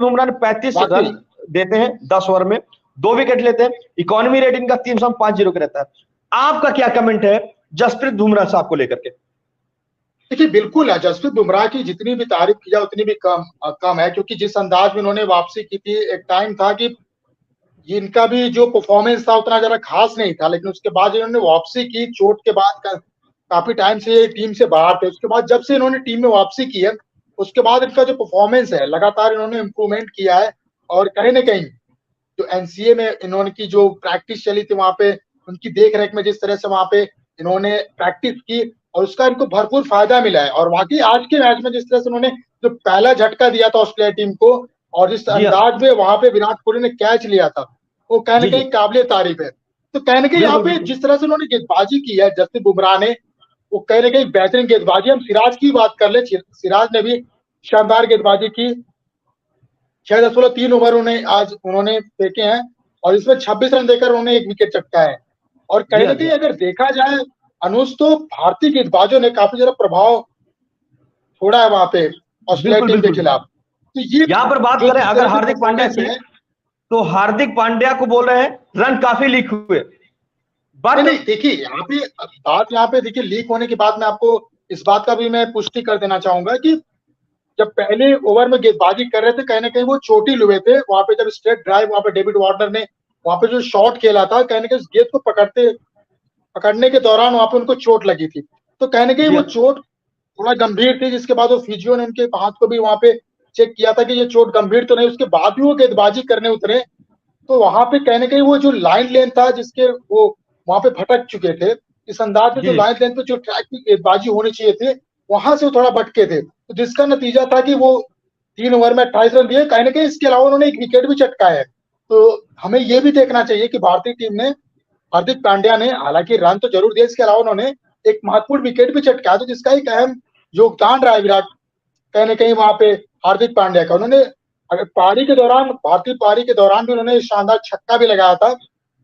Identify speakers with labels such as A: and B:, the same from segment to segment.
A: बुमराह ने 35 रन देते हैं 10 ओवर में, 2 विकेट लेते हैं, इकोनॉमी रेटिंग का 350 का रहता है। आपका क्या कमेंट है जसप्रीत बुमराह साहब को लेकर के?
B: देखिए बिल्कुल है, जसप्रीत बुमराह की जितनी भी तारीफ की जाए उतनी भी कम है, क्योंकि जिस अंदाज में उन्होंने वापसी की थी, एक टाइम था कि इनका भी जो परफॉर्मेंस था उतना ज्यादा खास नहीं था, लेकिन उसके बाद इन्होंने वापसी की चोट के बाद काफी टाइम से टीम से बाहर थे। उसके बाद जब से इन्होंने टीम में वापसी की है, उसके बाद इनका जो परफॉर्मेंस है लगातार इन्होंने इम्प्रूवमेंट किया है। और कहीं ना कहीं जो एनसीए में इन्होंने की जो प्रैक्टिस चली थी, वहां पे उनकी देख रेख में जिस तरह से वहां पे इन्होंने प्रैक्टिस की और उसका इनको भरपूर फायदा मिला है। और वाकई आज के मैच में जिस तरह से उन्होंने जो पहला झटका दिया था ऑस्ट्रेलिया टीम को और जिस अंदाज में वहां पे विराट कोहली ने कैच लिया था, वो कहने कहीं काबिले तारीफ है। तो कहने कहीं यहाँ पे जिस तरह से उन्होंने गेंदबाजी की है जसप्रीत बुमराह ने, वो कहने कहीं बेहतरीन गेंदबाजी। हम सिराज की बात कर ले, सिराज ने भी शानदार गेंदबाजी की। 6.3 ओवर उन्होंने फेंके हैं और इसमें 26 रन देकर उन्होंने 1 विकेट चटका है। और कहीं ना कहीं अगर देखा जाए अनुज, तो भारतीय गेंदबाजों ने काफी ज्यादा प्रभाव छोड़ा है वहां पे ऑस्ट्रेलिया टीम के खिलाफ।
A: तो ये यहाँ पर बात करें अगर हार्दिक पांड्या की, तो हार्दिक पांड्या को बोल रहे हैं रन काफी लीक हुए।
B: नहीं देखिए यहाँ पे देखिए लीक होने के बाद में आपको इस बात का भी मैं पुष्टि कर देना चाहूंगा कि जब पहले ओवर में गेंदबाजी कर रहे थे, कहीं ना कहीं वो चोटिल हुए थे। वहां पे जब स्ट्रेट ड्राइव वहां पे डेविड वार्नर ने वहां पे जो शॉट खेला था, कहीं ना कहीं उस गेंद को पकड़ने के दौरान वहां पे उनको चोट लगी थी। तो कहीं ना कहीं वो चोट थोड़ा गंभीर थी, जिसके बाद वो फिजियो ने उनके हाथ को भी वहां पे चेक किया था कि ये चोट गंभीर तो नहीं। उसके बाद भी वो गेंदबाजी करने उतरे, तो वहां पे कहीं ना कहीं वो जो लाइन लेंथ था जिसके वो वहां पे भटक चुके थे। इस अंदाज में जो लाइन लेंथ पे जो ट्रैक की गेंदबाजी होनी चाहिए थी, वहां से वो थोड़ा भटके थे, तो जिसका नतीजा था कि वो 3 ओवर में 28 रन दिए। कहीं ना कहीं इसके अलावा उन्होंने 1 विकेट भी चटकाया है। तो हमें ये भी देखना चाहिए कि भारतीय टीम ने, हार्दिक पांड्या ने हालांकि रन तो जरूर दिए, इसके अलावा उन्होंने एक महत्वपूर्ण विकेट भी चटकाया, तो जिसका एक अहम योगदान रहा है विराट कहीं ना कहीं वहां पे हार्दिक पांड्या का। उन्होंने अगर भारतीय पारी के दौरान भी उन्होंने शानदार छक्का भी लगाया था।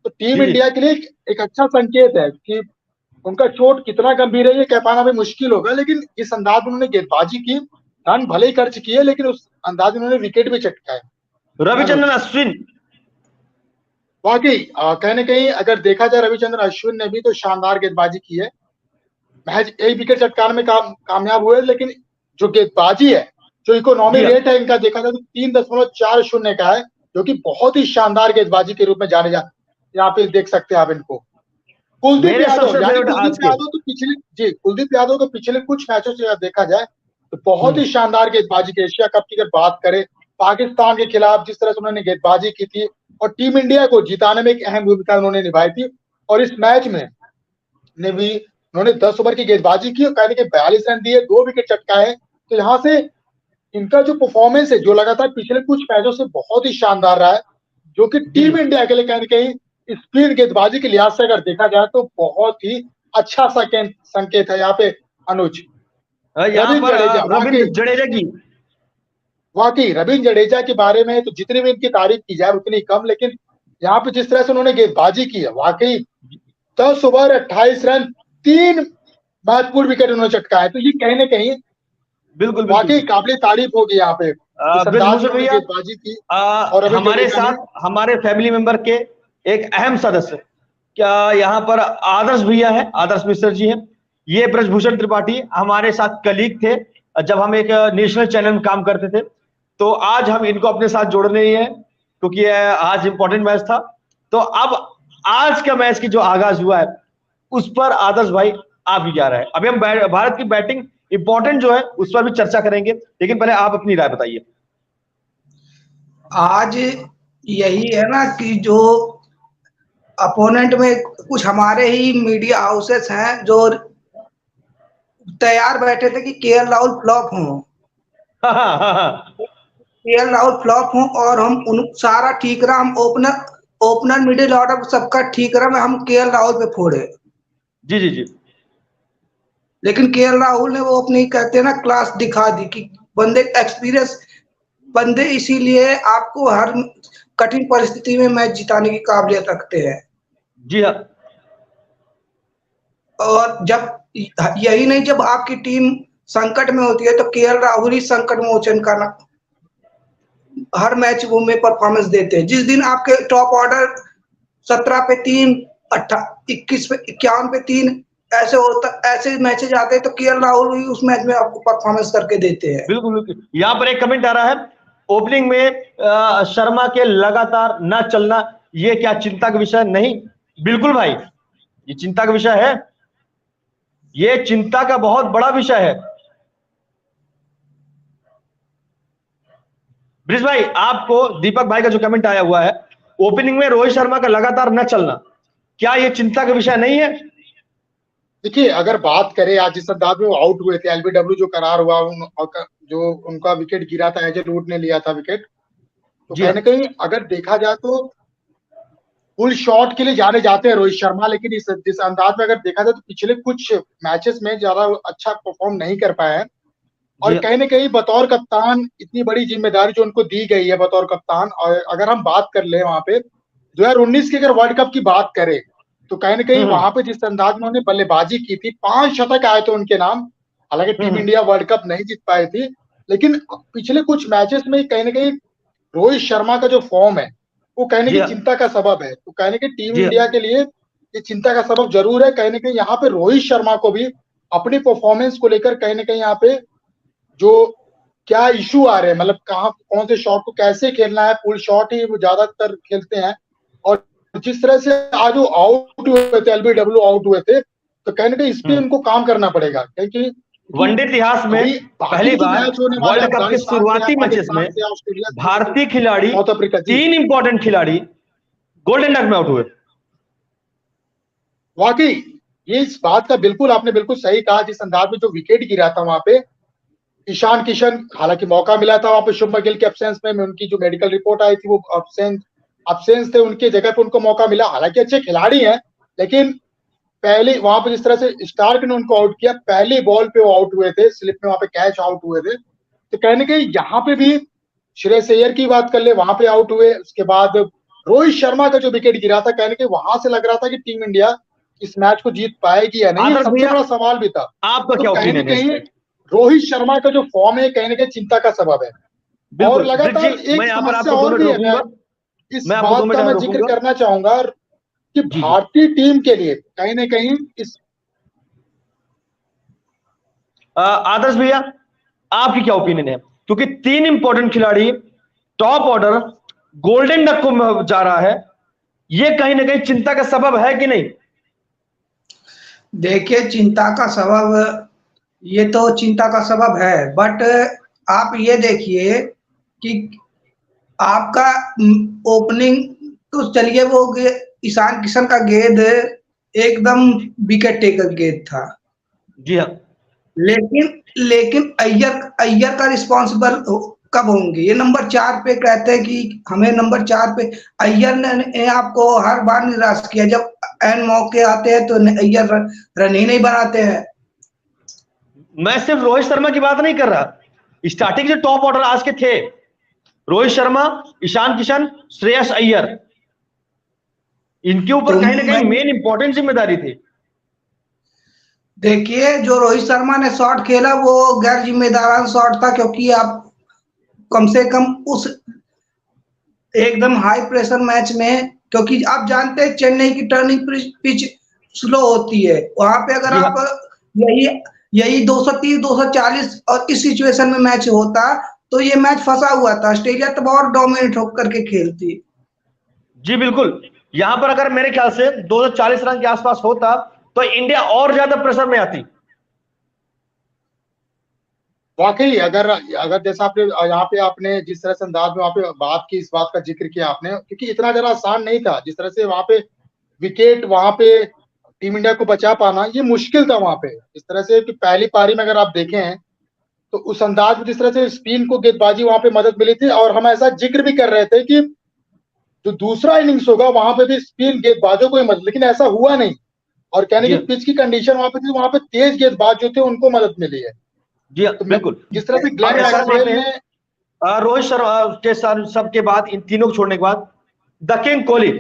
B: तो टीम इंडिया के लिए एक अच्छा संकेत है कि उनका चोट कितना गंभीर है ये कह पाना भी मुश्किल होगा, लेकिन इस अंदाज में उन्होंने गेंदबाजी की, रन भले ही खर्च किए, लेकिन उस अंदाज में उन्होंने विकेट भी चटकाए।
A: रविचंद्रन अश्विन
B: वाकई कहने कहीं अगर देखा जाए रविचंद्रन अश्विन ने भी तो शानदार गेंदबाजी की है। महज 1 विकेट चटकाने में कामयाब हुए, लेकिन जो गेंदबाजी है, जो इकोनॉमी रेट है इनका देखा जाए तो 3.40 का है, जो कि बहुत ही शानदार गेंदबाजी के रूप में जाने जा, यहाँ पे देख सकते हैं आप इनको। कुलदीप यादव तो पिछले कुछ मैचों से देखा जाए तो बहुत ही शानदार गेंदबाजी की। एशिया कप की अगर बात करें, पाकिस्तान के खिलाफ जिस तरह से उन्होंने गेंदबाजी की थी और टीम इंडिया को जिताने में एक अहम भूमिका उन्होंने निभाई थी। और इस मैच में ने भी उन्होंने 10 ओवर की गेंदबाजी की और कहने के 42 रन दिए, 2 विकेट चटकाए। तो यहाँ से इनका जो परफॉर्मेंस है, जो लगातार पिछले कुछ मैचों से बहुत ही शानदार रहा है, जो कि टीम इंडिया के लिए कहीं कहीं स्पिन गेंदबाजी के लिहाज से अगर देखा जाए तो बहुत ही अच्छा संकेत है यहाँ पे अनुज।
A: रविंद्र जडेजा की,
B: वाकई रविंद्र जडेजा के बारे में तो जितनी भी इनकी तारीफ की जाए उतनी कम, लेकिन यहाँ पे जिस तरह से उन्होंने गेंदबाजी की है, वाकई 10 ओवर 28 रन, 3 महत्वपूर्ण विकेट उन्होंने चटकाए। तो ये कहीं ना कहीं
A: बिल्कुल
B: वाकई काबिल तारीफ होगी यहाँ पे गेंदबाजी की।
A: और हमारे साथ हमारे फैमिली मेंबर के एक अहम सदस्य क्या यहाँ पर आदर्श भैया है, आदर्श मिश्र जी हैं। ये ब्रजभूषण त्रिपाठी हमारे साथ कलीग थे जब हम एक नेशनल चैनल में काम करते थे। तो आज हम इनको अपने साथ जोड़ रहे हैं क्योंकि आज इंपॉर्टेंट मैच था। तो अब आज का मैच की जो आगाज हुआ है उस पर आदर्श भाई आप भी जा रहे हैं। अभी हम भारत की बैटिंग इंपॉर्टेंट जो है उस पर भी चर्चा करेंगे, लेकिन पहले आप अपनी राय बताइए।
C: आज यही है ना कि जो अपोनेंट में कुछ हमारे ही मीडिया हाउसेस हैं जो तैयार बैठे थे कि केएल राहुल फ्लॉप हों, केएल राहुल फ्लॉप हों और हम सारा ठीक रहा, हम ओपनर मिडिल ऑर्डर सबका ठीक रहा, हम केएल राहुल पे फोड़े।
A: जी जी जी।
C: लेकिन केएल राहुल ने वो अपनी कहते हैं ना क्लास दिखा दी कि बंदे एक्सपीरियंस बंदे इसीलिए आपको हर कठिन परिस्थिति में मैच जिताने की काबिलियत रखते हैं।
A: जी हाँ।
C: और जब यही नहीं, जब आपकी टीम संकट में होती है तो केएल राहुल ही संकट मोचन का हर मैच वो में परफॉर्मेंस देते हैं। जिस दिन आपके टॉप ऑर्डर 17 पे 3, 21 पे 51 पे 3 ऐसे होता, ऐसे मैचेज आते हैं तो केएल राहुल भी उस मैच में आपको परफॉर्मेंस करके देते हैं।
A: बिल्कुल बिल्कुल। यहाँ पर एक कमेंट आ रहा है, ओपनिंग में शर्मा के लगातार न चलना ये क्या चिंता का विषय नहीं? बिल्कुल भाई, ये चिंता का विषय है, ये चिंता का बहुत बड़ा विषय है। ब्रिज भाई, आपको दीपक भाई का जो कमेंट आया हुआ है, ओपनिंग में रोहित शर्मा का लगातार न चलना, क्या ये चिंता का विषय नहीं है?
B: देखिए, अगर बात करें आज जिस अंदाज में वो आउट हुए थे, एलबीडब्ल्यू जो करार हुआ, जो उनका विकेट गिरा था, एजे रूट ने लिया था विकेट, तो कहीं ना कहीं अगर देखा जाए तो फुल शॉट के लिए जाने जाते हैं रोहित शर्मा, लेकिन इस अंदाज में अगर देखा जाए तो पिछले कुछ मैचेस में ज्यादा अच्छा परफॉर्म नहीं कर पाए हैं। और कहीं ना कहीं बतौर कप्तान इतनी बड़ी जिम्मेदारी जो उनको दी गई है बतौर कप्तान, और अगर हम बात कर ले वहां पे 2019 की अगर वर्ल्ड कप की बात करें तो कहीं ना कहीं वहां पे जिस अंदाज में उन्होंने बल्लेबाजी की थी, 5 शतक आए थे उनके नाम। हालांकि टीम इंडिया वर्ल्ड कप नहीं जीत पाई थी, लेकिन पिछले कुछ मैचेस में कहीं ना कहीं रोहित शर्मा का जो फॉर्म है वो कहीं ना कहीं चिंता का सबब है। तो कहीं ना कहीं टीम इंडिया के लिए ये चिंता का सबब जरूर है। कहीं ना कहीं यहाँ पे रोहित शर्मा को भी अपनी परफॉर्मेंस को लेकर कहीं ना कहीं यहाँ पे जो क्या इशू आ रहे हैं, मतलब कहाँ कौन से शॉट को कैसे खेलना है, फुल शॉट ही वो ज्यादातर खेलते हैं। और जिस तरह से आज वो आउट हुए थे, एलबीडब्ल्यू आउट हुए थे, तो कहीं ना कहीं इस पे उनको काम करना पड़ेगा, क्योंकि
A: वनडे इतिहास में पहली बार वर्ल्ड कप के शुरुआती मैचेस में भारतीय खिलाड़ी 3 इंपॉर्टेंट खिलाड़ी गोल्डन डक में आउट हुए।
B: वाकई ये इस बात का बिल्कुल आपने बिल्कुल सही कहा, जिस अंदाज में जो विकेट गिरा था वहां पे ईशान किशन, हालांकि मौका मिला था वहां पे शुभमन गिल के एब्सेंस में, उनकी जो मेडिकल रिपोर्ट आई थी वो अब्सेंस थे, उनके जगह पे उनको मौका मिला। हालांकि अच्छे खिलाड़ी हैं, लेकिन पहले वहां पे जिस तरह से स्टार्क ने उनको आउट किया, पहले बॉल पे वो आउट हुए थे, स्लिप में वहां पे कैच आउट हुए थे। तो कहने के यहाँ पे भी श्रेयस अय्यर की बात कर ले, वहां पे आउट हुए। उसके बाद रोहित शर्मा का जो विकेट गिरा था, कहने के वहां से लग रहा था कि टीम इंडिया इस मैच को जीत पाएगी या नहीं, सबसे बड़ा सवाल भी था।
A: आपका क्या ओपिनियन है?
B: रोहित शर्मा का जो फॉर्म है कहीं ना कहीं चिंता का सबब है। और लगातार एक समस्या और भी है, इस बात का मैं जिक्र करना चाहूंगा कि भारतीय टीम के लिए कहीं ना कहीं इस
A: आदर्श भैया, आपकी क्या ओपिनियन है? क्योंकि 3 इंपॉर्टेंट खिलाड़ी टॉप ऑर्डर गोल्डन डक को जा रहा है, ये कहीं ना कहीं चिंता का सबब है कि नहीं?
C: देखिए, चिंता का सबब, ये तो चिंता का सबब है, बट आप ये देखिए कि आपका ओपनिंग तो चलिए, वो ईशान किशन का गेंद एकदम विकेट टेकर गेंद था।
A: जी हाँ,
C: लेकिन अय्यर का रिस्पॉन्सिबल कब होंगे? ये नंबर 4 पे कहते हैं कि हमें नंबर 4 पे, अय्यर ने आपको हर बार निराश किया। जब एन मौके आते हैं तो अय्यर रन ही नहीं बनाते हैं।
A: मैं सिर्फ रोहित शर्मा की बात नहीं कर रहा, स्टार्टिंग से टॉप ऑर्डर आज के थे रोहित शर्मा, ईशान किशन, श्रेयस अय्यर, इनके ऊपर कहीं ना कहीं मेन इंपॉर्टेंट जिम्मेदारी थी।
C: देखिए, जो रोहित शर्मा ने शॉट खेला वो गैर जिम्मेदाराना शॉट था, क्योंकि आप कम से कम उस एकदम हाई प्रेशर मैच में, क्योंकि आप जानते हैं चेन्नई की टर्निंग पिच स्लो होती है, वहां पे अगर आप यही 230 240 और इस सिचुएशन में मैच होता तो ये मैच फंसा हुआ था, ऑस्ट्रेलिया तो बहुत डोमिनेट होकर के खेलती।
A: जी बिल्कुल, यहां पर अगर मेरे ख्याल से 240 रन के आसपास होता तो इंडिया और ज्यादा प्रेशर में आती।
B: वाकई अगर जैसा आपने यहाँ पे आपने जिस तरह से अंदाज में वहां पे बात की, इस बात का जिक्र किया आपने, क्योंकि इतना जरा आसान नहीं था जिस तरह से वहां पे विकेट वहां पे टीम इंडिया को बचा पाना, ये मुश्किल था वहां पे। इस तरह से कि पहली पारी में अगर आप देखें तो उस अंदाज में जिस तरह से स्पिन को गेंदबाजी वहां पे मदद मिली थी, और हम ऐसा जिक्र भी कर रहे थे कि जो दूसरा इनिंग्स होगा वहां पे भी स्पिन गेंदबाजों को ही मदद, लेकिन ऐसा हुआ नहीं। और कहने की पिच की कंडीशन वहां पे थी, वहां पे तेज गेंदबाज जो थे उनको मदद मिली है।
A: जी तो बिल्कुल,
B: जिस तरह से ग्लेन मैक्सवेल ने
A: रोहित शर्मा के साथ सबके बाद, इन तीनों को छोड़ने के बाद the king Kohli,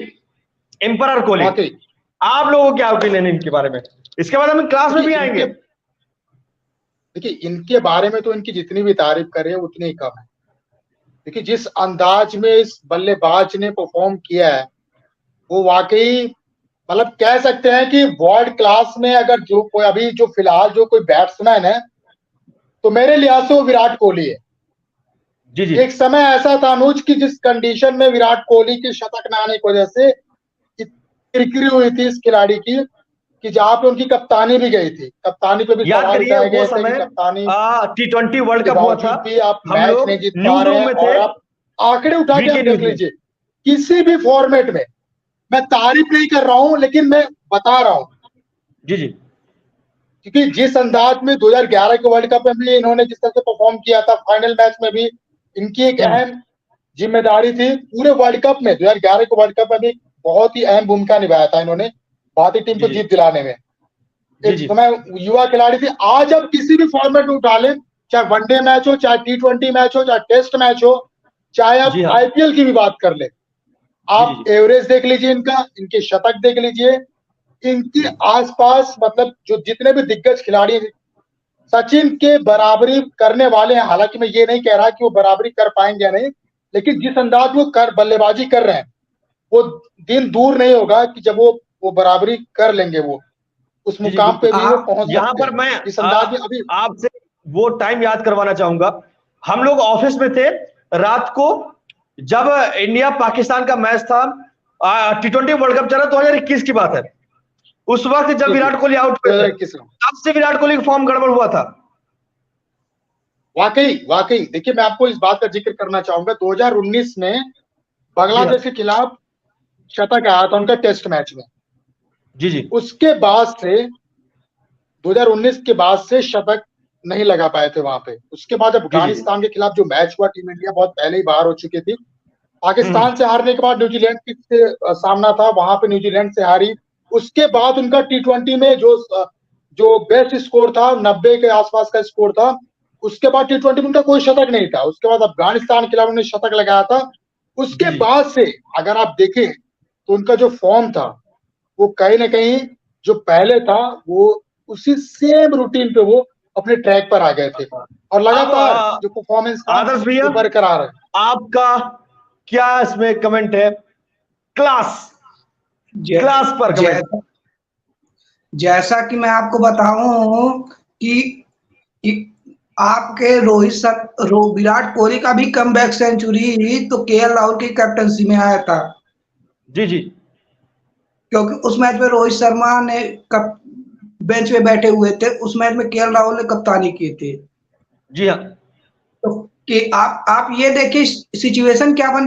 A: emperor Kohli, आप लोगों को क्या ओपिनियन है इनके बारे में? इसके बाद हम क्लास में भी आएंगे।
B: देखिए, इनके बारे में तो इनकी जितनी भी तारीफ करें उतनी ही कम है। देखिए जिस अंदाज में इस बल्लेबाज ने परफॉर्म किया है वो वाकई मतलब कह सकते हैं कि वर्ल्ड क्लास में अगर जो कोई अभी जो फिलहाल जो कोई बैट्समैन है तो मेरे लिहाज से वो विराट कोहली है।
A: जी जी
B: एक समय ऐसा था अनुज कि जिस कंडीशन में विराट कोहली के शतक न आने की वजह से किरकिरी हुई थी इस खिलाड़ी की कि जहां पे उनकी कप्तानी भी गई थी, कप्तानी पे भी
A: याद
B: सवाल
A: करिए
B: उठाए
A: वो
B: गए थे कि
A: समय
B: कप्तानी
A: T20 वर्ल्ड
B: के
A: कप हुआ था,
B: बावजूद भी आप
A: हम
B: मैच
A: लोग
B: नहीं जीत पा
A: न्यूज
B: रहे
A: रूम
B: हैं।
A: में थे,
B: और आप आंकड़े उठा के आप
A: वीके
B: देख
A: न्यूज में।
B: लीजिए किसी भी फॉर्मेट में, मैं तारीफ नहीं कर रहा हूं लेकिन मैं बता रहा हूं
A: जी जी
B: क्योंकि जिस अंदाज में 2011 के वर्ल्ड कप में भी इन्होंने जिस तरह से परफॉर्म किया था, फाइनल मैच में भी इनकी एक अहम जिम्मेदारी थी। पूरे वर्ल्ड कप में 2011 के वर्ल्ड कप में भी बहुत ही अहम भूमिका निभाया था इन्होंने भारतीय टीम को
A: जी
B: जीत दिलाने में।
A: जी
B: एक
A: जी
B: समय युवा खिलाड़ी थी। आज अब किसी भी फॉर्मेट में उठा लें, चाहे वनडे मैच हो, चाहे T20 मैच हो, चाहे टेस्ट मैच हो, चाहे आप
A: जी हाँ
B: आईपीएल की भी बात कर ले,
A: जी
B: आप
A: जी
B: एवरेज देख लीजिए इनका, इनके शतक देख लीजिए, इनके आसपास मतलब जो जितने भी दिग्गज खिलाड़ी हैं, सचिन के बराबरी करने वाले हैं। हालांकि मैं ये नहीं कह रहा कि वो बराबरी कर पाएंगे या नहीं, लेकिन जिस अंदाज वो कर बल्लेबाजी कर रहे हैं वो दिन दूर नहीं होगा कि जब वो बराबरी कर लेंगे, वो उस
A: जी जी
B: मुकाम पे
A: बिल्कुल।
B: भी वो पहुंच
A: यहाँ
B: सकते
A: पर
B: हैं
A: मैं
B: इस अंदाज में। अभी
A: आपसे वो टाइम याद करवाना चाहूंगा, हम लोग ऑफिस में थे रात को जब इंडिया पाकिस्तान का मैच था, T20 वर्ल्ड कप चला 2021 की बात है। उस वक्त जब
B: जी जी
A: विराट कोहली आउट हुए थे
B: 2021 में
A: तब से विराट कोहली का फॉर्म गड़बड़ हुआ था।
B: वाकई वाकई देखिए मैं आपको इस बात का जिक्र करना चाहूंगा, 2019 में
A: जी हाँ
B: बांग्लादेश के खिलाफ शतक आया था उनका टेस्ट मैच में।
A: जी जी
B: उसके बाद से 2019 के बाद से शतक नहीं लगा पाए थे वहां पे। उसके बाद
A: जी जी
B: अफगानिस्तान के खिलाफ जो मैच हुआ, टीम इंडिया बहुत पहले ही बाहर हो चुकी थी।
A: हम्म,
B: पाकिस्तान से हारने के बाद न्यूजीलैंड से सामना था, वहां पे न्यूजीलैंड से हारी। उसके बाद उनका T20 में जो बेस्ट स्कोर था 90 के आसपास का स्कोर था। उसके बाद T20 में उनका कोई शतक नहीं था। उसके बाद अफगानिस्तान के खिलाफ उन्होंने शतक लगाया था।
A: जी
B: उसके
A: जी
B: बाद से अगर आप देखें तो उनका जो फॉर्म था वो कहीं ना कहीं जो पहले था वो उसी सेम रूटीन पे वो अपने ट्रैक पर आ गए थे और
A: अब
B: लगातार जो परफॉर्मेंस था
A: आदर्श भैया
B: वो बरकरार है।
A: आपका क्या इसमें कमेंट है? क्लास
C: जै,
A: क्लास पर कमेंट।
C: जैसा जैसा कि मैं आपको बताऊं कि आपके विराट कोहली का भी कमबैक सेंचुरी तो केएल राहुल की कैप्टनसी में आया था,
A: जी जी
C: क्योंकि उस मैच में रोहित शर्मा ने बेंच पे बैठे हुए थे। उस मैच में केएल राहुल ने कप्तानी की थी।
A: जी हाँ
C: तो कि आप ये देखिए सिचुएशन क्या बन रहा